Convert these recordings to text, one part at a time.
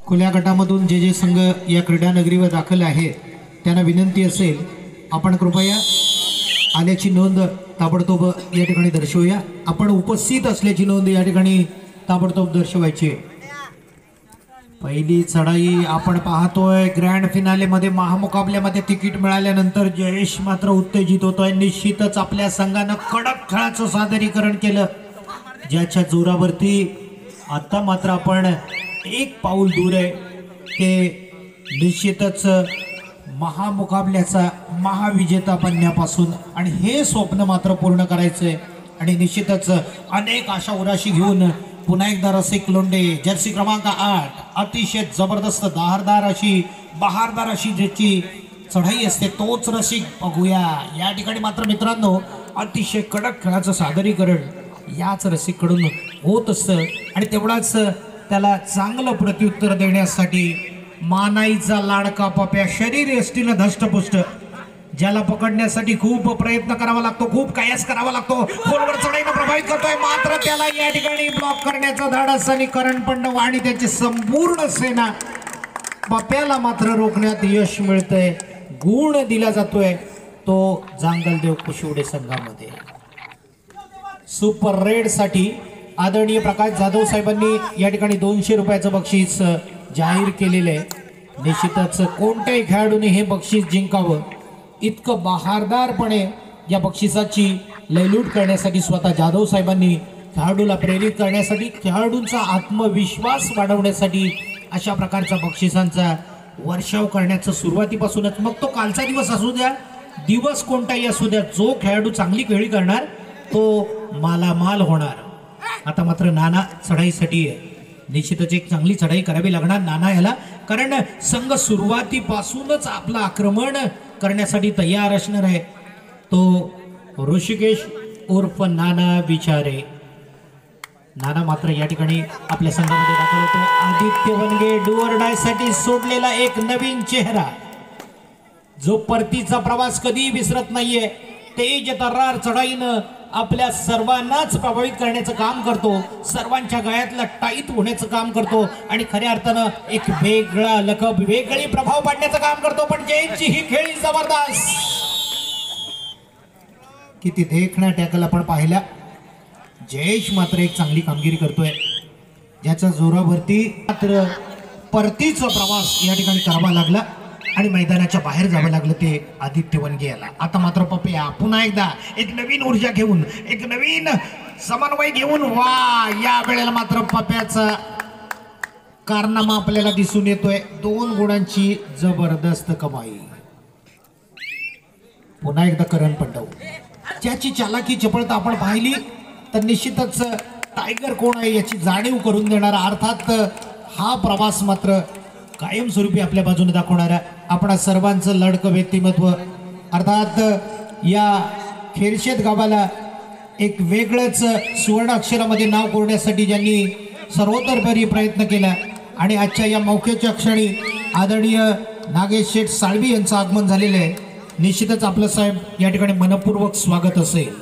खुल्या गटामधून जे जे संघ या क्रीडा नगरीवर दाखल आहेत त्यांना विनंती असेल आपण कृपया आल्याची नोंद ताबडतोब या ठिकाणी दर्शवूया। आपण उपस्थित असल्याची नोंद या ठिकाणी ताबडतोब दर्शवायची। पहिली चढाई आपण पाहतोय ग्रँड फिनाले मध्ये महामुकाबल्यामध्ये तिकीट मिळाल्यानंतर जयेश मात्र उत्तेजित होतोय। निश्चितच आपल्या संघानं कडक खेळाचं सादरीकरण केलं ज्याच्या जोरावरती आता मात्र आपण एक पाऊल दूर आहे ते निश्चितच महामुकाबल्याचा महाविजेता बनण्यापासून आणि हे स्वप्न मात्र पूर्ण करायचंय आणि निश्चितच अनेक आशा उराशी घेऊन पुन्हा एकदा रसिक लोंढे जर्सी क्रमांक 8 अतिशय जबरदस्त बहारदार अशी ज्याची चढाई असते तोच रसिक बघूया या ठिकाणी। मात्र मित्रांनो अतिशय कडक खेळाचं सादरीकरण याच रसिककडून होत असतं आणि तेवढाच त्याला चांगलं प्रत्युत्तर देण्यासाठी मानाईचा लाडका पप्या शरीर यष्टीनं धष्टपुष्ट ज्याला पकडण्यासाठी खूप प्रयत्न करावा लागतो खूप कायास करावा लागतो खोलवर चढाईनं प्रभावित करतोय मात्र त्याला या ठिकाणी ब्लॉक करण्याचा धाडस आणि करण पंडव आणि त्याची संपूर्ण सेना पप्याला मात्र रोखण्यात यश मिळतंय। गुण दिला जातोय तो जांगलदेव कुशिवडे संघामध्ये। सुपर रेड साठी आदरणीय प्रकाश जाधव साहेबांनी या ठिकाणी 200 रुपयाचं बक्षीस जाहीर केलेलं आहे। निश्चितच कोणत्याही खेळाडूने हे बक्षीस जिंकावं इतकं बहारदारपणे या बक्षिसाची लयलूट करण्यासाठी स्वतः जाधव साहेबांनी खेळाडूला प्रेरित करण्यासाठी खेळाडूंचा आत्मविश्वास वाढवण्यासाठी अशा प्रकारच्या बक्षिसांचा वर्षाव करण्याचं सुरुवातीपासूनच मग तो कालचा दिवस असू द्या दिवस कोणताही असू द्या जो खेळाडू चांगली खेळी करणार तो मालामाल होणार। आता मात्र नाना चढाईसाठी आहे निश्चितच एक चांगली चढाई करावी लागणार नाना याला कारण संघ सुरुवातीपासूनच आपलं आक्रमण करण्यासाठी तयार असणार आहे। तो ऋषिकेश उर्फ नाना विचारे नाना मात्र या ठिकाणी आपल्या संघामध्ये दाखल होतो। आदित्य वनगे डुअर डाय साठी सोडलेला एक नवीन चेहरा जो परतीचा प्रवास कधी विसरत नाहीये तेज तर्रार चढाईनं आपल्या सर्वांनाच प्रभावित करण्याचं काम करतो सर्वांच्या गळ्यातला टाईट होण्याचं काम करतो आणि खऱ्या अर्थानं एक वेगळा लकब वेगळी प्रभाव पाडण्याचं काम करतो। पण जयेशची ही खेळी जबरदस्त किती देखण्या टॅकल आपण पाहिला जयेश मात्र एक चांगली कामगिरी करतोय ज्याच्या जोरावरती मात्र परतीचा प्रवास या ठिकाणी करावा लागला आणि मैदानाच्या बाहेर जावं लागलं ते आदित्य वनगे याला। आता मात्र पप्या पुन्हा एकदा एक नवीन ऊर्जा घेऊन एक नवीन समन्वय घेऊन वा या वेळेला मात्र पप्याचा कारनामा आपल्याला दिसून येतोय 2 गुणांची जबरदस्त कमाई। पुन्हा एकदा करण पंडव ज्याची चालाकी चपळता आपण पाहिली तर निश्चितच टायगर कोण आहे याची जाणीव करून देणारा अर्थात हा प्रवास मात्र कायमस्वरूपी आपल्या बाजूने दाखवणारा आपणा सर्वांचं लडकं व्यक्तिमत्व अर्थात या खेरशेत गावाला एक वेगळंच सुवर्ण अक्षरामध्ये नाव कोरण्यासाठी ज्यांनी सर्वतोपरी प्रयत्न केला आणि आजच्या या मौक्याच्या क्षणी आदरणीय नागेश शेठ साळवी यांचं आगमन झालेलं आहे। निश्चितच आपलं साहेब या ठिकाणी मनपूर्वक स्वागत असेल।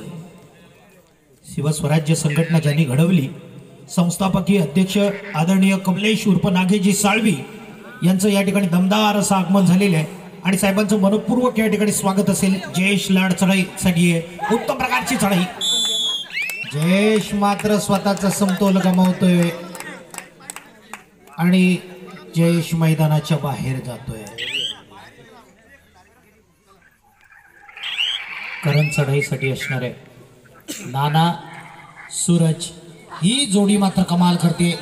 शिवस्वराज्य संघटना ज्यांनी घडवली संस्थापकीय अध्यक्ष आदरणीय कमलेश उर्फ नागेजी साळवी यांचं या ठिकाणी दमदार असं आगमन झालेलं आहे आणि साहेबांचं मनपूर्वक या ठिकाणी स्वागत असेल। जयेश लाड चढाईसाठी उत्तम प्रकारची चढाई जयेश मात्र स्वतःचा समतोल गमावतोय आणि जयेश मैदानाच्या बाहेर जातोय। करण चढाईसाठी असणार आहे नाना सूरज ही जोडी मात्र कमाल करते।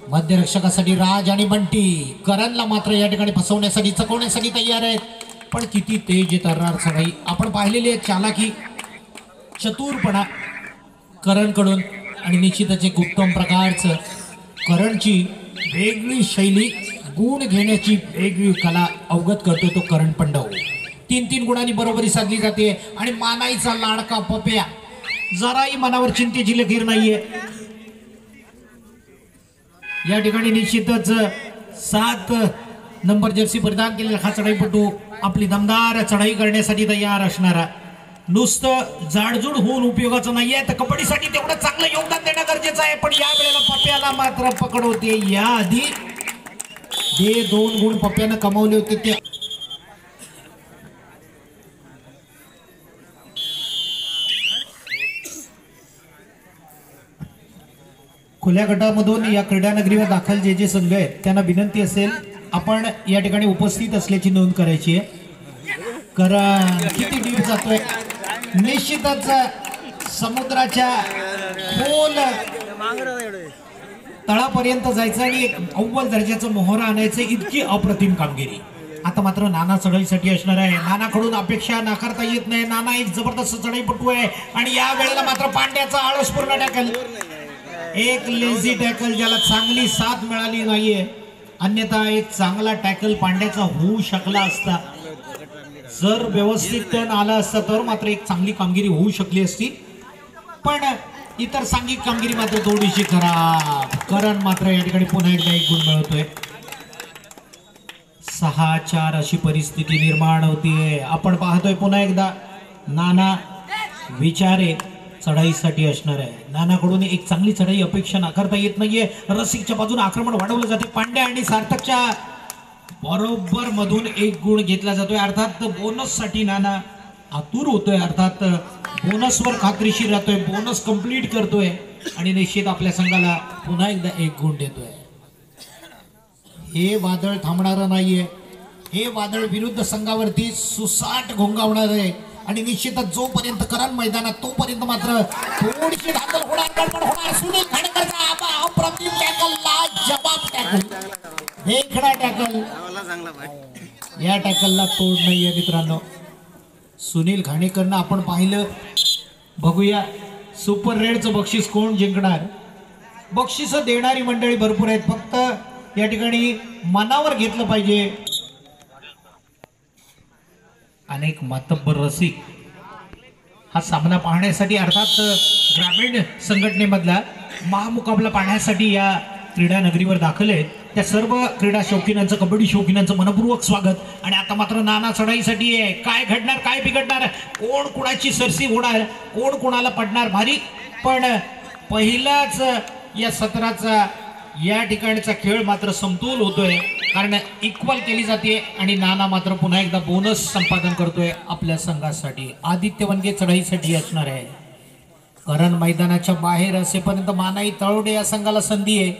मध्यरक्षकासाठी राज आणि बंटी करणला मात्र या ठिकाणी फसवण्यासाठी चकवण्यासाठी तयार आहेत पण किती तेज तर्रार चढाई आपण पाहिलेली आहे चालाकी चतुरपणा करणकडून आणि निश्चितच एक उत्तम प्रकारचं करणची वेगळी शैली गुण घेण्याची वेगळी कला अवगत करतो तो करण पंडव। 3 गुणांनी बरोबरी साधली जाते आणि मानाईचा लाडका पप्या जराही मनावर चिंतेची लकीर नाहीये। या ठिकाणी निश्चितच 7 नंबर जर्सी परिधान केलेला हा चढाईपटू आपली दमदार चढाई करण्यासाठी तयार असणारा नुसतं जाडजूड होऊन उपयोगाचं नाहीये तर कबड्डीसाठी तेवढं चांगलं योगदान देणं गरजेचं आहे। पण या वेळेला पप्याला मात्र पकड होते। या आधी जे 2 गुण पप्प्यानं कमावले होते ते खुल्या गटामधून या क्रीडानगरीवर दाखल जे संघ आहेत त्यांना विनंती असेल आपण या ठिकाणी उपस्थित असल्याची नोंद करायची आहे. कारण किती डीप जातोय निश्चितच समुद्राच्या खोल तळापर्यंत जायचं आणि एक अव्वल दर्जाचं मोहरा आणायचं, इतकी अप्रतिम कामगिरी. आता मात्र नाना चढाईसाठी असणार आहे. नानाकडून अपेक्षा नाकारता येत नाही. नाना एक जबरदस्त चढाईपटू आहे आणि या वेळेला मात्र पांड्याचा आळसपूर्ण टॅकल, एक लेझी टॅकल ज्याला चांगली साथ मिळाली नाहीये. अन्यथा एक चांगला टॅकल पांड्याचा होऊ शकला असता. जर व्यवस्थित टर्न आला असता तर मात्र एक चांगली कामगिरी होऊ शकली असती. पण इतर सांघिक कामगिरी मात्र थोडीशी खराब. करण मात्र या ठिकाणी पुन्हा एकदा 1 गुण मिळवतोय. 6-4 अशी परिस्थिती निर्माण होतीये. आपण पाहतोय पुन्हा एकदा नाना विचारे चढाईसाठी असणार आहे. नानाकडून एक चांगली चढाई अपेक्षा नाकारता येत नाहीये. रसिकच्या बाजूने आक्रमण वाढवलं जाते. पांड्या आणि सार्थकच्या बरोबर मधून 1 गुण घेतला जातोय. अर्थात बोनस साठी नाना आतुर होतोय. अर्थात बोनसवर खात्रीशीर राहतोय. बोनस कंप्लीट करतोय आणि निश्चित आपल्या संघाला पुन्हा एकदा 1 गुण देतोय. हे वादळ थांबणार नाहीये. हे वादळ विरुद्ध संघावरती सुसाट घोंगावणार आहे आणि निश्चितच जोपर्यंत करण मैदानात तोपर्यंत मात्र थोडीशी धाकल होणार, गडबड होणार. सुनील खांडेकरचा अप्रतिम टॅकल, लाजवाब टॅकल, देखणा टॅकल. या टॅकलला तोड नाहीये मित्रांनो. सुनील खांडेकरनं आपण पाहिलं. बघूया सुपर रेडचं बक्षीस कोण जिंकणार. बक्षीस देणारी मंडळी भरपूर आहेत, फक्त या ठिकाणी मनावर घेतलं पाहिजे. अनेक मातब्बर रसिक हा सामना पाहण्यासाठी अर्थात ग्रामीण संघटनेमधला महामुकाबला पाहण्यासाठी या क्रीडा नगरीवर दाखल आहेत. त्या सर्व क्रीडा शौकीनांचं, कबड्डी शौकीनांचं मनपूर्वक स्वागत. आणि आता मात्र नाना चढाईसाठी आहे. काय घडणार, काय बिघडणार, कोण कुणाची सरसी होणार, कोण कुणाला पडणार भारी. पण पहिलाच या सत्राचा या ठिकाणचा खेळ मात्र समतोल होतोय, कारण इक्वल केली जाते आणि नाना मात्र पुन्हा एकदा बोनस संपादन करतोय आपल्या संघासाठी. आदित्य वनगे चढाईसाठी असणार आहे. करण मैदानाच्या बाहेर असेपर्यंत मानाई तळवडे या संघाला संधी आहे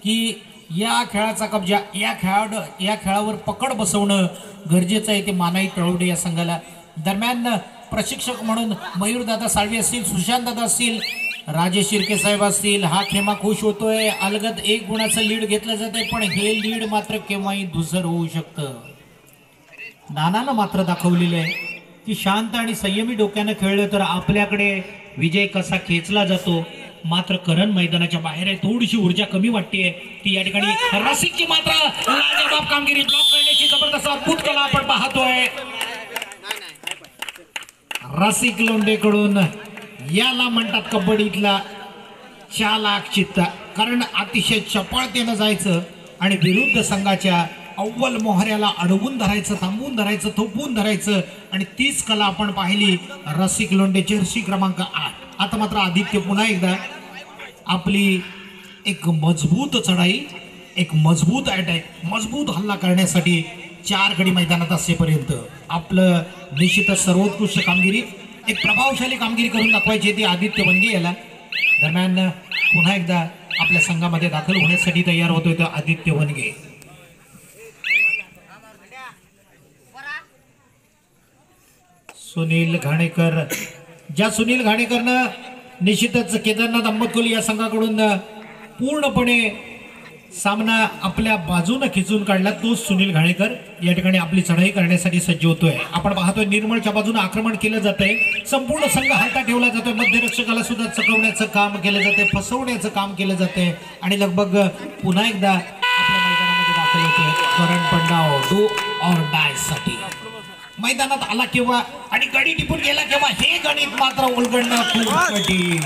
की या खेळाचा कब्जा, या खेळावर पकड बसवणं गरजेचं आहे ते मानाई तळवडे या संघाला. दरम्यान प्रशिक्षक म्हणून मयूरदादा साळवी असतील, सुशांतदादा असतील, राजेश शिर्के साहेब असतील. हा खेमा खुश होतोय. अलगद 1 गुणाचं लीड घेतलं जातंय, पण हे लीड मात्र केव्हाही धुसर होऊ शकतं. नानानं मात्र दाखवलेलं आहे की शांत आणि संयमी डोक्यानं खेळलं तर आपल्याकडे विजय कसा खेचला जातो. मात्र करण मैदानाच्या बाहेर आहे, थोडीशी ऊर्जा कमी वाटते ती या ठिकाणी. रसिकची मात्र लाजवाब कामगिरी, ब्लॉक करण्याची जबरदस्त अद्भुत कला आपण पाहतोय रसिक लोंढेकडून. याला म्हणतात कबड्डीतला चालाक चित्ता, कारण अतिशय चपळतेनं जायचं आणि विरुद्ध संघाच्या अव्वल मोहऱ्याला अडवून धरायचं, थांबवून धरायचं, थोपवून धरायचं. आणि तीच कला आपण पाहिली रसिक लोंढे, जर्सी क्रमांक 8. आता मात्र आदित्य पुन्हा एकदा आपली एक मजबूत चढाई, एक मजबूत अटॅक, मजबूत हल्ला करण्यासाठी 4 गडी मैदानात असेपर्यंत आपलं निश्चितच सर्वोत्कृष्ट कामगिरी, एक प्रभावशाली कामगिरी करून दाखवायची ती आदित्य वनगे याला. दरम्यान पुन्हा एकदा आपल्या संघामध्ये दाखल होण्यासाठी तयार होतोय तो आदित्य वनगे. सुनील घाणेकर, ज्या सुनील घाणेकरनं निश्चितच केदारनाथ अंबतकोली या संघाकडून पूर्णपणे सामना आपल्या बाजूने खिचून काढला, तोच सुनील घाणेकर या ठिकाणी आपली चढाई करण्यासाठी सज्ज होतोय. आपण पाहतोय निर्मळच्या बाजूने आक्रमण केलं जातंय. संपूर्ण संघ हातात ठेवला जातोय. मध्यरक्षकाला सुद्धा चकवण्याचं काम केलं जातंय, फसवण्याचं काम केलं जातंय आणि लगभग पुन्हा एकदा आपल्या मैदानामध्ये दाखल होतोय करण पंडाव डू ऑर डाय साठी. मैदानात आला केव्हा आणि गडी टिपून गेला केव्हा हे गणित मात्र उलगडणं खूप कठीण.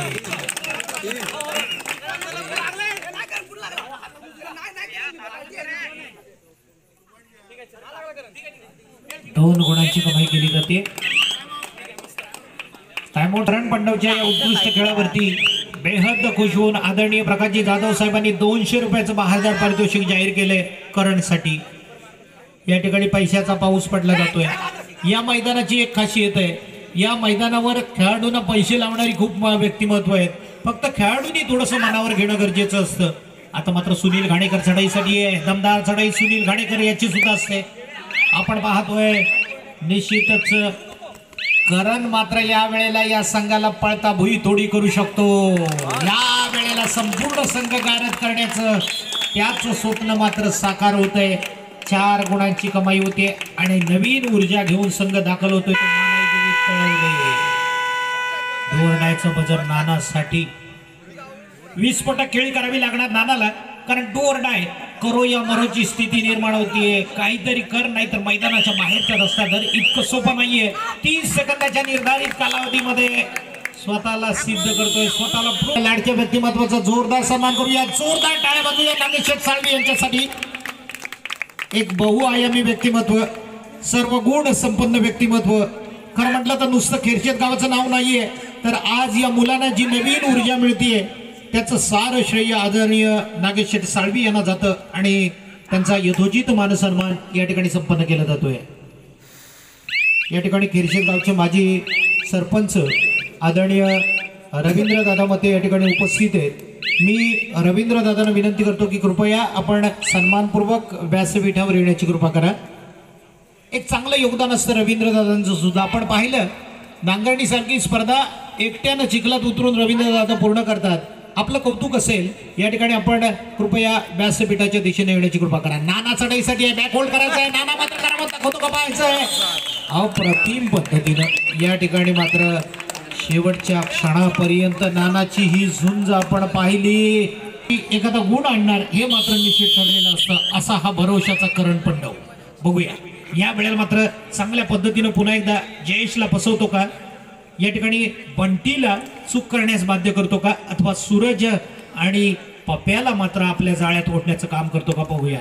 2 गुणांची कमाई केली जाते. टाइमआउट रन पंडावच्या या उत्कृष्ट खेळावरती बेहद खुश होऊन आदरणीय प्रकाशजी जाधव साहेबांनी 200 रुपयाचं बहादर पारितोषिक जाहीर केले करणसाठी। या ठिकाणी पैशाचा पाऊस पडला जातोय। या मैदानाची एक खासियत आहे, या मैदानावर खेळाडूंना पैसे लावणारी खूप व्यक्तिमत्व आहेत, फक्त खेळाडूंनी थोडंसं मनावर घेणं गरजेचं असतं। आता मात्र सुनील घाणेकर चढाईसाठी आहे, दमदार चढाई सुनील घाणेकर याची सुद्धा असते। आपण पाहतोय निश्चितच करण मात्र या वेळेला या संघाला पळता भुई थोडी करू शकतो। या वेळेला संपूर्ण संघ गारद करण्याचं त्याच स्वप्न मात्र साकार होतंय। 4 गुणांची कमाई होते आणि नवीन ऊर्जा घेऊन संघ दाखल होतोय। डोरडायचं बजर नानासाठी 20 खेळी करावी लागणार नानाला, कारण डोरडाय करो या मरोची स्थिती निर्माण होतीये। काहीतरी कर, नाहीतर मैदानाच्या बाहेरच्या रस्ता धर। इतकं सोपं नाहीये। 30 सेकंदाच्या निर्धारित कालावधीमध्ये स्वतःला सिद्ध करतोय, स्वतःला लाडक्या व्यक्तिमत्वाचा जोरदार सन्मान करूया। जोरदार टाळ्या वाजवूया नागेश साळवी यांच्यासाठी। एक बहुआयामी व्यक्तिमत्व, सर्व गुण संपन्न व्यक्तिमत्व। खरं म्हटलं तर नुसतं खेरशेत गावाचं नाव नाहीये, तर आज या मुलांना जी नवीन ऊर्जा मिळतीये त्याचं सार श्रेय आदरणीय नागेश शेट्टी साळवी यांना जातं आणि त्यांचा यथोचित मानसन्मान या ठिकाणी संपन्न केला जातोय। या ठिकाणी खेरशेत गावचे माजी सरपंच आदरणीय रवींद्र दादा मते या ठिकाणी उपस्थित आहेत। मी रवींद्र दादांना विनंती करतो की कृपया आपण सन्मानपूर्वक व्यासपीठावर येण्याची कृपा करा। एक चांगलं योगदान असतं रवींद्र दादांचं सुद्धा। आपण पाहिलं नांगरणी सारखी स्पर्धा एकट्यानं चिखलात उतरून रवींद्र दादा पूर्ण करतात, आपलं कौतुक असेल। या ठिकाणी आपण कृपया व्यासपीठाच्या दिशेने येण्याची कृपा करा। नाना चढाईसाठी आहे, बॅक होल्ड करायचा आहे, नाना मात्र करावं दाखवतो का पाहायचं आहे। अप्रतिम पद्धतीनं या ठिकाणी मात्र शेवटच्या क्षणापर्यंत नानाची ही झुंज आपण पाहिली। एखादा गुण आणणार हे मात्र निश्चित ठरलेलं असतं, असा हा भरोशाचा करण पंडव। बघूया या वेळेला मात्र चांगल्या पद्धतीनं पुन्हा एकदा जयेशला फसवतो का, या ठिकाणी बंटीला चूक करण्यास बाध्य करतो का, अथवा सूरज आणि पप्याला मात्र आपल्या जाळ्यात ओढण्याचं काम करतो का, बघूया।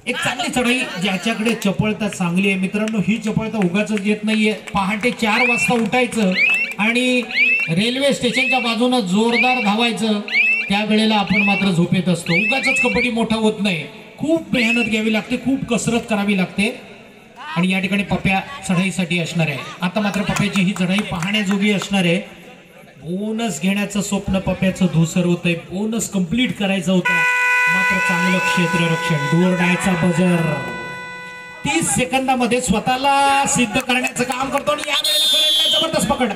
एक चांगली चढाई ज्याच्याकडे चपळता चांगली आहे मित्रांनो, ही चपळता उगाच येत नाहीये। पहाटे 4 वाजता उठायचं आणि रेल्वे स्टेशनच्या बाजूनं जोरदार धावायचं, त्यावेळेला आपण मात्र झोपेत असतो। उगाच कबड्डी मोठा होत नाही, खूप मेहनत घ्यावी लागते, खूप कसरत करावी लागते। आणि या ठिकाणी पप्या चढाईसाठी असणार आहे। आता मात्र पप्याची ही चढाई पाहण्याजोगी असणार आहे। बोनस घेण्याचं स्वप्न पप्याचं धुसर होतंय, बोनस कंप्लीट करायचं होतं, मात्र चांगलं क्षेत्ररक्षण। डोरडायचा बजर 30 सेकंदामध्ये स्वतःला सिद्ध करण्याचं काम करतो आणि या वेळेला करणला जबरदस्त पकड।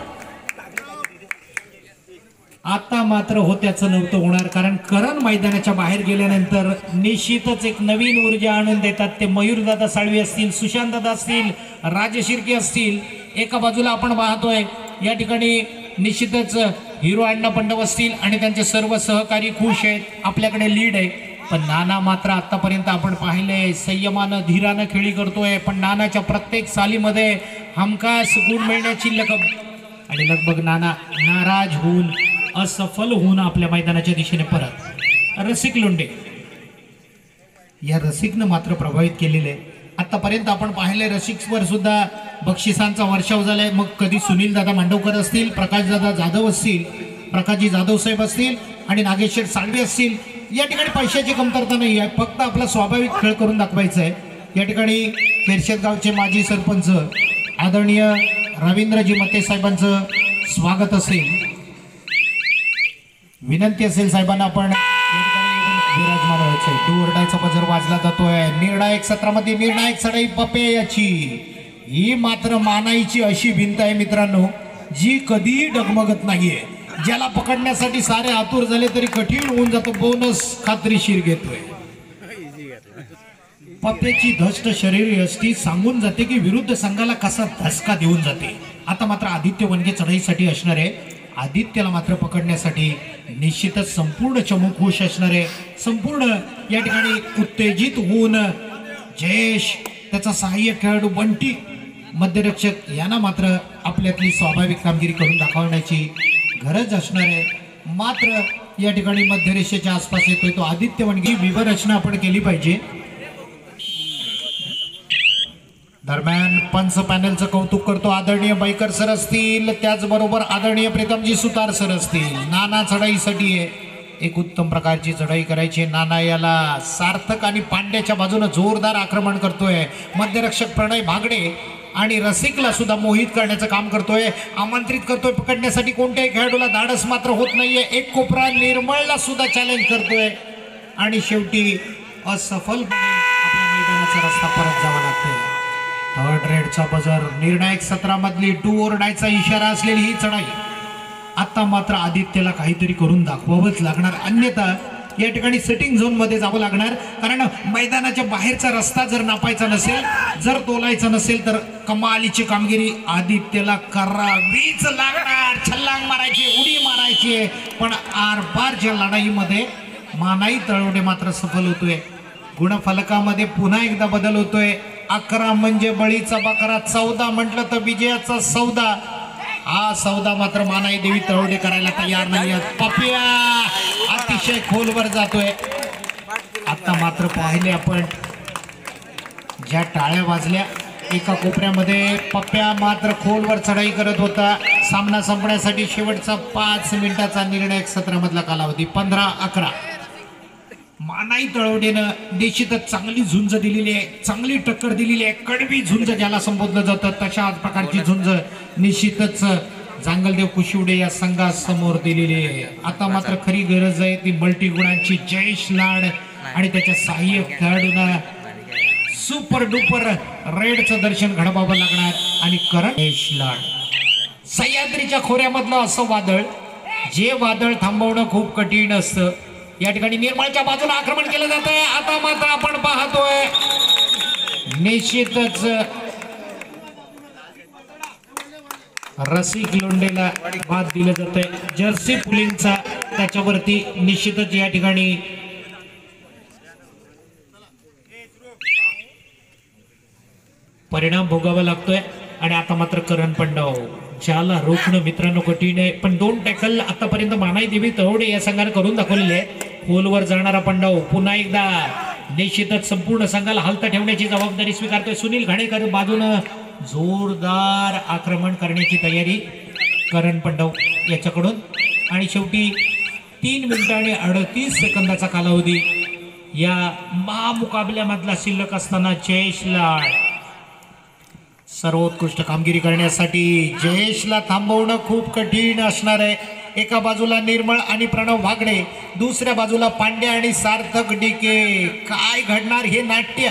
आता मात्र होत्याचं नव्हतं होणार, कारण करण मैदानाच्या बाहेर गेल्यानंतर निश्चितच एक नवीन ऊर्जा आणून देतात। ते मयूरदादा साळवी असतील, सुशांतदादा असतील, राजेश शिर्के असतील। एका बाजूला आपण पाहतोय या ठिकाणी निश्चितच हिरो अण्णा पंडव असतील आणि त्यांचे सर्व सहकारी खुश आहेत, आपल्याकडे लीड आहे। पण नाना मात्र आतापर्यंत आपण पाहिले संयमानं धीरानं खेळी करतोय, पण नानाच्या प्रत्येक सालीमध्ये हमखास गुण मिळण्याची लगब आणि लगबग नाना नाराज होऊन असफल होऊन आपल्या मैदानाच्या दिशेने परत। रसिक लोंढे या रसिकनं मात्र प्रभावित केलेले आहे। आतापर्यंत आपण पाहिले रसिकवर सुद्धा बक्षिसांचा वर्षाव झालाय। मग कधी सुनील दादा मांडवकर असतील, प्रकाश दादा जाधव असतील, प्रकाशजी जाधव साहेब असतील आणि नागेश शेठ साळवी असतील, या ठिकाणी पैशाची कमतरता नाही आहे, फक्त आपला स्वाभाविक खेळ करून दाखवायचा आहे। या ठिकाणी खेरशेत गावचे माजी सरपंच आदरणीय रवींद्रजी मते साहेबांचं स्वागत असेल, विनंती असेल साहेबांना आपण विराजमान व्हायचंय। डोरडायचा बजर वाजला जातोय। निर्णायक सत्रामध्ये निर्णायक चढाई पप्याची, ही मात्र मानाईची अशी भिंत आहे मित्रांनो, जी कधीही डगमगत नाहीये। ज्याला पकडण्यासाठी सारे आतुर झाले तरी कठीण होऊन जातो, बोनस खात्रीशीर घेतोय। पप्याची धष्ट शरीर यष्टी सांगून जाते की विरुद्ध संघाला कसा धसका देऊन जाते। आता मात्र आदित्य वनगे चढाईसाठी असणार आहे। आदित्यला मात्र पकडण्यासाठी निश्चितच संपूर्ण चमू खुश असणार आहे। संपूर्ण या ठिकाणी उत्तेजित होऊन जयेश, त्याचा सहाय्यक खेळाडू बंटी, मध्यरक्षक यांना मात्र आपल्यातली स्वाभाविक कामगिरी करून दाखवण्याची गरज असणार आहे। मात्र या ठिकाणी मध्यरेषेच्या आसपास येतोय तो आदित्य वनगे, विवरचना आपण केली पाहिजे। दरम्यान पंच पॅनलचं कौतुक करतो आदरणीय बाईकर सर असतील, त्याचबरोबर आदरणीय प्रीतमजी सुतार सर असतील. नाना चढाईसाठी आहे, एक उत्तम प्रकारची चढाई करायची. नाना याला सार्थक आणि पांड्याच्या बाजूने जोरदार आक्रमण करतोय. मध्यरक्षक प्रणय भागडे आणि रसिकला सुद्धा मोहित करण्याचं काम करतोय, आमंत्रित करतोय पकडण्यासाठी. कोणत्याही खेळाडूला धाडस मात्र होत नाहीये. एक कोपरा निर्मळला सुद्धा चॅलेंज करतोय आणि शेवटी असफलपणे आपल्या मैदानाचा रस्ता परत जावा लागतोय. थर्ड रेडचा बजर, निर्णायक सत्रामधली डू ऑर डायचा इशारा असलेली ही चढाई आता मात्र आदित्यला काहीतरी करून दाखवावंच लागणार, अन्यथा या ठिकाणी सेटिंग झोन मध्ये जावं लागणार. कारण मैदानाच्या बाहेरचा रस्ता जर नापायचा नसेल, जर तोलायचा नसेल तर कमालीची कामगिरी आदित्यला करावीच लागणार. छल्लांग मारायची, उडी मारायची, पण आरपारच्या लढाईमध्ये मानाई तळवडे मात्र सफल होतोय. गुणफलकामध्ये पुन्हा एकदा बदल होतोय. 11 म्हणजे बळीचा बकरा, 14 म्हटलं तर विजयाचा सौदा. हा सौदा मात्र मानाई देवी तळवडे करायला तयार नाही. पप्या अतिशय खोलवर जातोय. आता मात्र पाहिले आपण ज्या टाळ्या वाजल्या एका कोपऱ्यामध्ये, पप्या मात्र खोलवर चढाई करत होता. सामना संपण्यासाठी शेवटचा 5 मिनिटाचा निर्णायक सत्रामधला कालावधी 15-11. मानाई तळवडेनं निश्चितच चांगली झुंज दिलेली आहे, चांगली टक्कर दिलेली आहे. कडवी झुंज ज्याला संबोधलं जातं तशा प्रकारची झुंज निश्चितच जांगलदेव कुशिवडे या संघासमोर दिलेली आहे. आता मात्र खरी गरज आहे ती मल्टी गुणांची. जयेश लाड आणि त्याच्या सहाय्यक खेळाडूंना सुपर डुपर रेडचं दर्शन घडवावं लागणार. आणि जयेश लाड सह्याद्रीच्या खोऱ्यामधलं असं वादळ, जे वादळ थांबवणं खूप कठीण असतं. या ठिकाणी निर्मळच्या बाजूला आक्रमण केलं जात आहे. आता मात्र आपण पाहतोय निश्चितच रसिक लोंढेला बाद दिलं जात आहे. जर्सी पुलिंगचा त्याच्यावरती निश्चितच या ठिकाणी परिणाम भोगावा लागतोय. आणि आता मात्र करण पंडाव, ज्याला रोखणं मित्रांनो कठीण आहे, पण 2 टॅकल आतापर्यंत मानाई देवी तळवडे या संघाने करून दाखवलेले आहे. खोलवर जाणारा पंडाव पुन्हा एकदा निश्चितच संपूर्ण संघाला हलता ठेवण्याची जबाबदारी स्वीकारतोय. सुनील घाणेकर बाजूनं जोरदार आक्रमण करण्याची तयारी करण पंडाव याच्याकडून. आणि शेवटी 3 मिनिटं आणि 38 सेकंदाचा कालावधी या महामुकाबल्यामधला शिल्लक असताना जयेश लाड सर्वोत्कृष्ट कामगिरी करण्यासाठी जयेशला थांबवणं खूप कठीण असणार आहे. एका बाजूला निर्मळ आणि प्रणव भागडे, दुसऱ्या बाजूला पांड्या आणि सार्थक डिके. काय घडणार हे नाट्य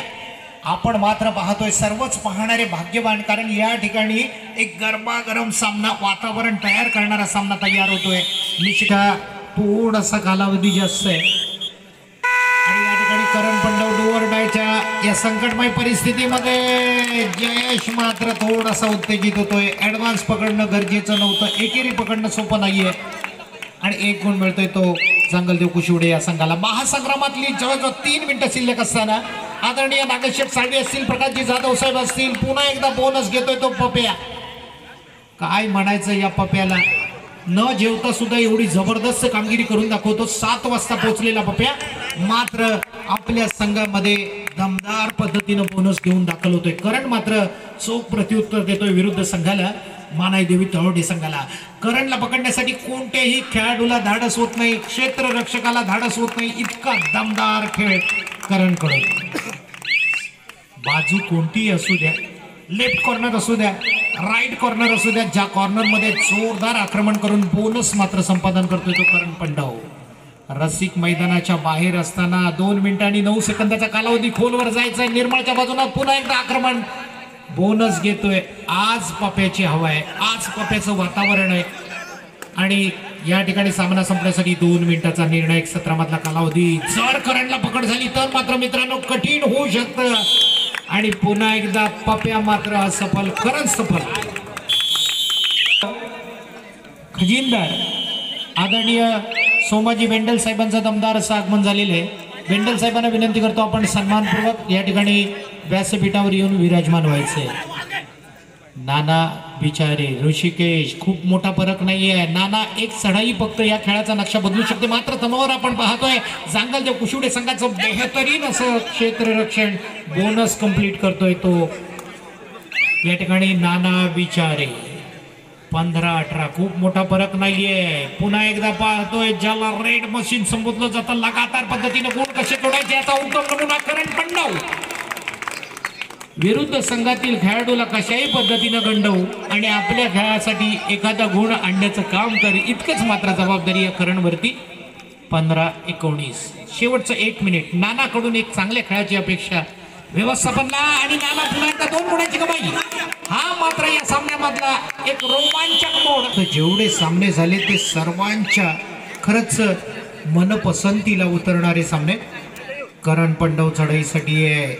आपण मात्र पाहतोय. सर्वच पाहणारे भाग्यवान, कारण या ठिकाणी एक गरमागरम सामना, वातावरण तयार करणारा सामना तयार होतोय. निश्चित थोडासा कालावधी जास्त आहे आणि या ठिकाणी करण पंडव डोअरडायच्या या संकटमय परिस्थितीमध्ये जयेश मात्र थोडासा उत्तेजित होतोय. ऍडव्हान्स पकडणं गरजेचं नव्हतं, एकेरी पकडणं सोपं नाहीये आणि 1 गुण मिळतोय तो जांगलदेव कुशिवडे या संघाला. महासंग्रामातली जवळजवळ 3 मिनिटं शिल्लक असताना आदरणीय नागेशेठ साळवे असतील, प्रकाशजी जाधव साहेब असतील, पुन्हा एकदा बोनस घेतोय तो पप्या. काय म्हणायचं या पप्याला, न जेवता सुद्धा एवढी जबरदस्त कामगिरी करून दाखवतो. 7 वाजता पोहोचलेला पप्या मात्र आपल्या संघामध्ये दमदार पद्धतीनं बोनस घेऊन दाखल होतोय. करण मात्र चोख प्रत्युत्तर देतोय विरुद्ध संघाला, मानाई देवी तळवडे संघाला. करणला पकडण्यासाठी कोणत्याही खेळाडूला धाडस होत नाही, क्षेत्ररक्षकाला धाडस होत नाही, इतका दमदार खेळ करणकडून. बाजू कोणतीही असू द्या, लेफ्ट कॉर्नर असू द्या, राईट कॉर्नर असू द्या, ज्या कॉर्नर मध्ये जोरदार आक्रमण करून बोनस मात्र संपादन करतोय तो करण पंडाव. रसिक मैदानाच्या बाहेर असताना 2 मिनिटं आणि 9 सेकंदाचा कालावधी. खोलवर जायचंय, निर्मळच्या बाजूला पुन्हा एकदा आक्रमण, बोनस घेतोय. आज पप्याची हवा आहे, आज पप्याचं वातावरण आहे आणि या ठिकाणी सामना संपण्यासाठी 2 मिनिटाचा निर्णायक सत्रामधला कालावधी. जर करणला पकड झाली तर मात्र मित्रांनो कठीण होऊ शकतं आणि पुन्हा एकदा पप्या मात्र असफल, करण सफल. खजिनदार आदरणीय सोमाजी वेंडल साहेबांचं दमदार असं आगमन झालेलं आहे. वेंडल साहेबांना विनंती करतो आपण सन्मानपूर्वक या ठिकाणी व्यासपीठावर येऊन विराजमान व्हायचे. नाना बिचारे, ऋषिकेश, खूप मोठा फरक नाहीये. नाना एक चढाई फक्त या खेळाचा नक्षा बदलू शकते. मात्र तमावर आपण पाहतोय जांगलदेव कुशिवडे संघाचं बेहतरीन असं क्षेत्ररक्षण, बोनस कंप्लीट करतोय तो या ठिकाणी नाना विचारे 15-18 खूप मोठा फरक नाहीये. पुन्हा एकदा पाहतोय ज्याला रेड मशीन संबोधलं जातं लगातार पद्धतीने गुण कसे जोडायचे याचा उत्तम नमुना करण पंडव. विरुद्ध संघातील खेळाडूला कशाही पद्धतीनं गंडवू आणि आपल्या खेळासाठी एखादा गुण आणण्याचं काम कर, इतकंच मात्र जबाबदारी या करणवरती. 15-19 शेवटचं 1 मिनिट. नानाकडून एक चांगल्या खेळाची अपेक्षा व्यवस्थापनला आणि नाना पुन्हा एकदा 2 गुणांची कमाई. हा मात्र या सामन्यामधला एक रोमांचक मोड. जेवढे सामने झाले ते सर्वांच्या खरंच मनपसंतीला उतरणारे सामने. करण पंडव चढाईसाठी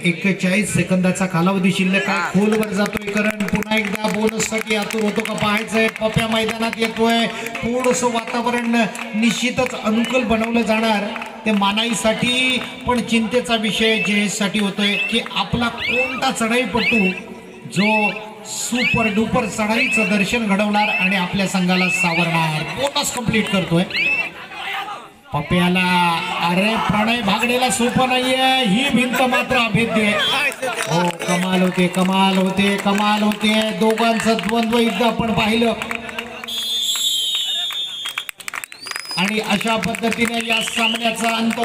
41 सेकंदाचा कालावधी शिल्लक आहे. खोलवर जातोय करण. पुन्हा एकदा बोनस साठी आतुर होतो का पाहायचंय. पप्या मैदानात येतोय. थोडंसं वातावरण निश्चितच अनुकूल बनवलं जाणार ते मानाईसाठी, पण चिंतेचा विषय जयेशसाठी होतोय की आपला कोणता चढाईपटू जो सुपर डुपर चढाईचं दर्शन घडवणार आणि आपल्या संघाला सावरणार. बोनस कंप्लीट करतोय पप्याला. अरे प्रणय भागडेला सोपं नाहीये. ही भिंत मात्र अभेद्य आहे. हो, कमाल होते, कमाल होते, कमाल होते. दोघांचं द्वंद्व एकदा आपण पाहिलं आणि अशा पद्धतीने या सामन्याचा अंत